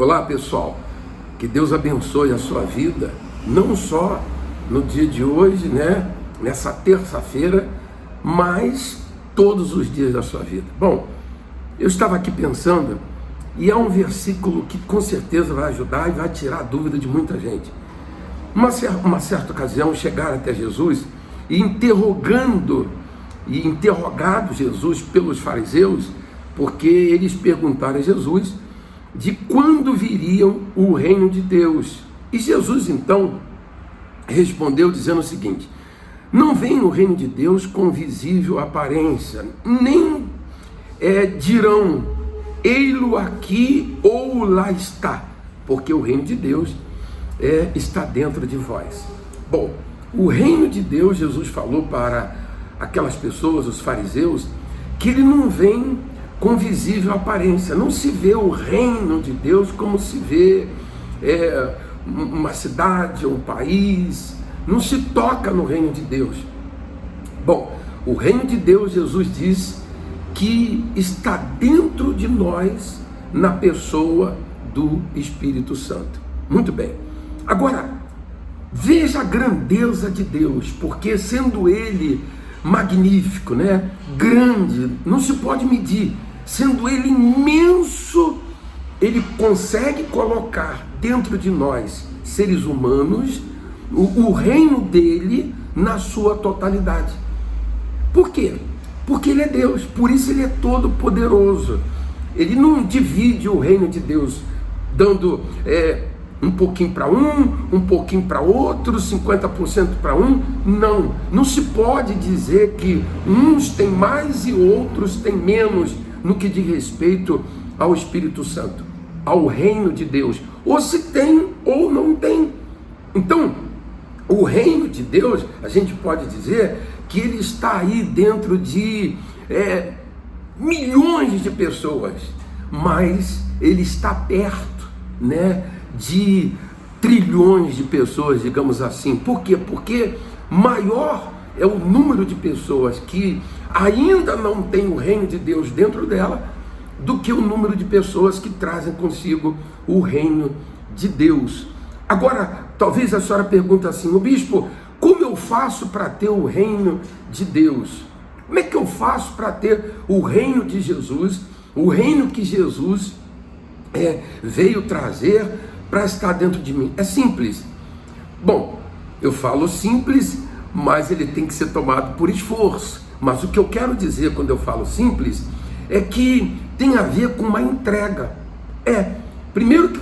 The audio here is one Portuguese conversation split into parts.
Olá pessoal, que Deus abençoe a sua vida, não só no dia de hoje, né, nessa terça-feira, mas todos os dias da sua vida. Bom, eu estava aqui pensando, e é um versículo que com certeza vai ajudar e vai tirar a dúvida de muita gente. Uma certa ocasião chegaram até Jesus e interrogado Jesus pelos fariseus, porque eles perguntaram a Jesus de quando viriam o reino de Deus. E Jesus então respondeu dizendo o seguinte: não vem o reino de Deus com visível aparência, nem dirão, ei-lo aqui ou lá está, porque o reino de Deus está dentro de vós. Bom, o reino de Deus, Jesus falou para aquelas pessoas, os fariseus, que ele não vem com visível aparência. Não se vê o reino de Deus como se vê uma cidade, um país. Não se toca no reino de Deus. Bom, o reino de Deus, Jesus diz que está dentro de nós, na pessoa do Espírito Santo. Muito bem. Agora, veja a grandeza de Deus, porque sendo Ele magnífico, né? Grande, não se pode medir. Sendo Ele imenso, Ele consegue colocar dentro de nós, seres humanos, o reino dele na sua totalidade. Por quê? Porque Ele é Deus, por isso Ele é todo poderoso. Ele não divide o reino de Deus dando um pouquinho para um pouquinho para outro, 50% para um. Não se pode dizer que uns têm mais e outros têm menos no que diz respeito ao Espírito Santo, ao reino de Deus, ou se tem ou não tem. Então, o reino de Deus, a gente pode dizer que ele está aí dentro de milhões de pessoas, mas ele está perto, né, de trilhões de pessoas, digamos assim. Por quê? Porque maior é o número de pessoas que ainda não tem o reino de Deus dentro dela do que o número de pessoas que trazem consigo o reino de Deus. Agora, talvez a senhora pergunte assim: o bispo, como eu faço para ter o reino de Deus? Como é que eu faço para ter o reino de Jesus, o reino que Jesus veio trazer para estar dentro de mim? É simples. Bom, eu falo simples, mas ele tem que ser tomado por esforço. Mas o que eu quero dizer quando eu falo simples é que tem a ver com uma entrega. Primeiro que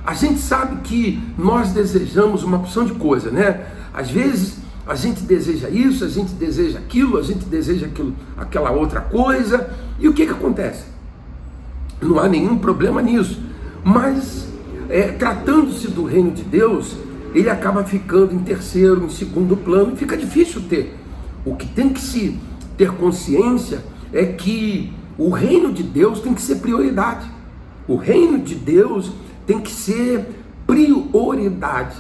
a gente sabe que nós desejamos uma opção de coisa, né? Às vezes a gente deseja isso, a gente deseja aquilo, a gente deseja aquela outra coisa. E o que acontece? Não há nenhum problema nisso. Mas tratando-se do reino de Deus, ele acaba ficando em terceiro, em segundo plano, e fica difícil ter. O que tem que se ter consciência é que o reino de Deus tem que ser prioridade. O reino de Deus tem que ser prioridade.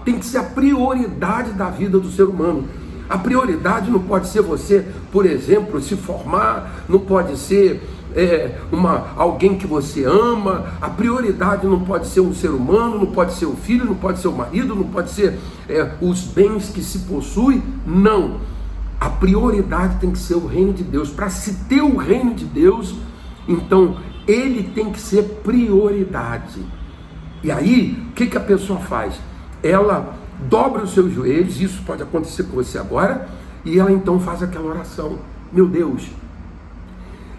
Tem que ser a prioridade da vida do ser humano. A prioridade não pode ser você, por exemplo, se formar, não pode ser alguém que você ama. A prioridade não pode ser um ser humano, não pode ser o filho, não pode ser o marido, não pode ser os bens que se possui. Não. A prioridade tem que ser o reino de Deus. Para se ter o reino de Deus, então ele tem que ser prioridade. E aí, o que a pessoa faz? Ela dobra os seus joelhos, isso pode acontecer com você agora, e ela então faz aquela oração: meu Deus,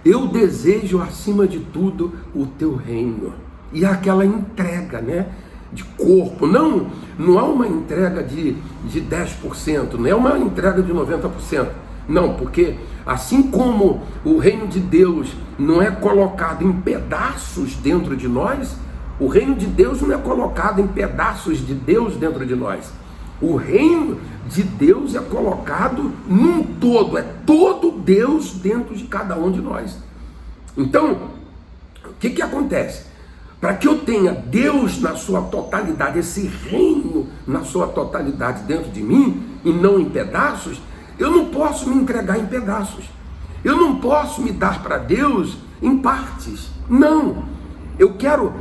eu desejo acima de tudo o teu reino. E aquela entrega, né, de corpo. Não há uma entrega de 10%, não é uma entrega de 90%. Não, porque assim como o reino de Deus não é colocado em pedaços dentro de nós, o reino de Deus não é colocado em pedaços de Deus dentro de nós. O reino de Deus é colocado num todo, é todo Deus dentro de cada um de nós. Então, o que acontece? Para que eu tenha Deus na sua totalidade, esse reino na sua totalidade dentro de mim, e não em pedaços, eu não posso me entregar em pedaços. Eu não posso me dar para Deus em partes. Não. Eu quero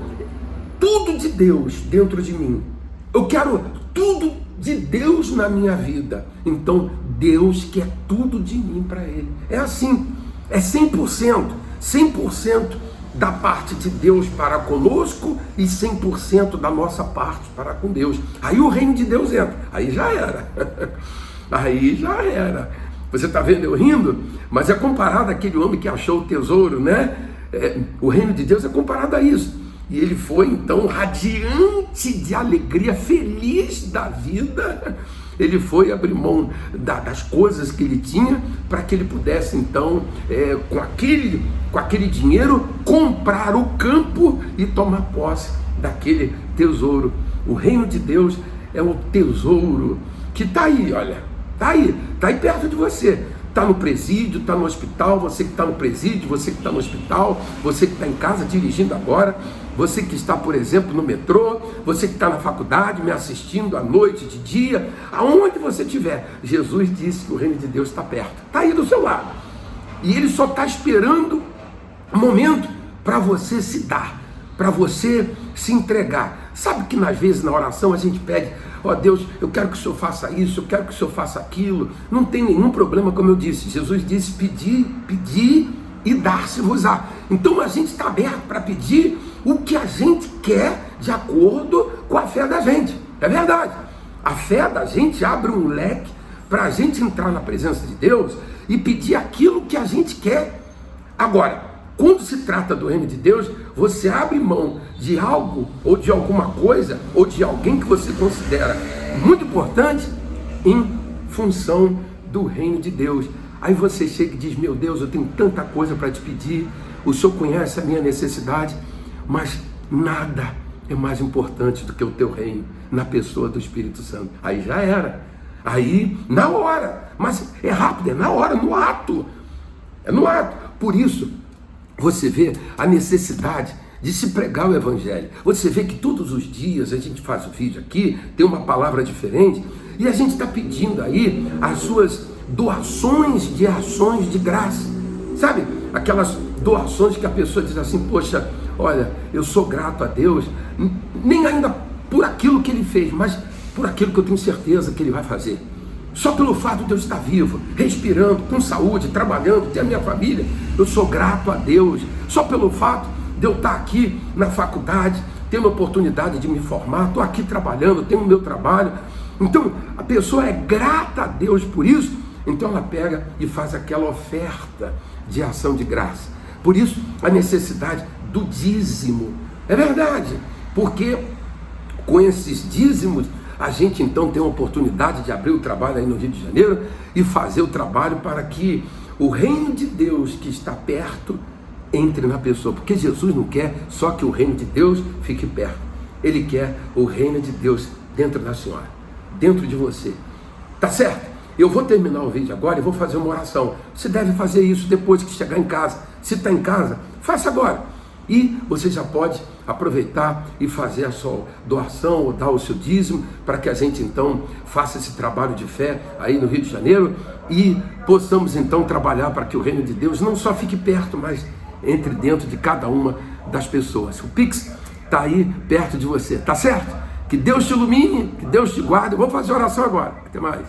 tudo de Deus dentro de mim. Eu quero tudo de Deus na minha vida. Então Deus quer tudo de mim para Ele. É assim, é 100%, 100% da parte de Deus para conosco e 100% da nossa parte para com Deus. Aí o reino de Deus entra, aí já era. Aí já era. Você está vendo eu rindo? Mas é comparado àquele homem que achou o tesouro, né? O reino de Deus é comparado a isso. E ele foi então radiante de alegria, feliz da vida. Ele foi abrir mão das coisas que ele tinha para que ele pudesse então, com aquele dinheiro, comprar o campo e tomar posse daquele tesouro. O reino de Deus é o tesouro que está aí, olha, está aí perto de você. Está no presídio, está no hospital, você que está no presídio, você que está no hospital, você que está em casa dirigindo agora, você que está, por exemplo, no metrô, você que está na faculdade, me assistindo à noite, de dia, aonde você estiver. Jesus disse que o reino de Deus está perto, está aí do seu lado. E Ele só está esperando um momento para você se dar, para você se entregar. Sabe que às vezes na oração a gente pede: ó Deus, eu quero que o Senhor faça isso, eu quero que o Senhor faça aquilo. Não tem nenhum problema, como eu disse. Jesus disse: pedir e dar-se-vos-á. Então a gente está aberto para pedir o que a gente quer de acordo com a fé da gente. É verdade. A fé da gente abre um leque para a gente entrar na presença de Deus e pedir aquilo que a gente quer. Agora, quando se trata do reino de Deus, você abre mão de algo, ou de alguma coisa, ou de alguém que você considera muito importante, em função do reino de Deus. Aí você chega e diz: meu Deus, eu tenho tanta coisa para te pedir, o Senhor conhece a minha necessidade, mas nada é mais importante do que o teu reino, na pessoa do Espírito Santo. Aí já era. Aí, na hora, mas é rápido, é na hora, no ato. É no ato. Por isso, você vê a necessidade de se pregar o Evangelho. Você vê que todos os dias a gente faz o vídeo aqui, tem uma palavra diferente, e a gente está pedindo aí as suas doações de ações de graça. Sabe? Aquelas doações que a pessoa diz assim: poxa, olha, eu sou grato a Deus, nem ainda por aquilo que Ele fez, mas por aquilo que eu tenho certeza que Ele vai fazer. Só pelo fato de eu estar vivo, respirando, com saúde, trabalhando, ter a minha família, eu sou grato a Deus. Só pelo fato de eu estar aqui na faculdade, tendo a oportunidade de me formar, estou aqui trabalhando, tenho o meu trabalho. Então, a pessoa é grata a Deus por isso, então ela pega e faz aquela oferta de ação de graça. Por isso, a necessidade do dízimo. É verdade, porque com esses dízimos, a gente então tem a oportunidade de abrir o trabalho aí no Rio de Janeiro e fazer o trabalho para que o reino de Deus que está perto entre na pessoa. Porque Jesus não quer só que o reino de Deus fique perto. Ele quer o reino de Deus dentro da senhora, dentro de você. Tá certo? Eu vou terminar o vídeo agora e vou fazer uma oração. Você deve fazer isso depois que chegar em casa. Se está em casa, faça agora. E você já pode aproveitar e fazer a sua doação ou dar o seu dízimo para que a gente então faça esse trabalho de fé aí no Rio de Janeiro e possamos então trabalhar para que o reino de Deus não só fique perto, mas entre dentro de cada uma das pessoas. O Pix está aí perto de você, tá certo? Que Deus te ilumine, que Deus te guarde. Vamos fazer oração agora. Até mais.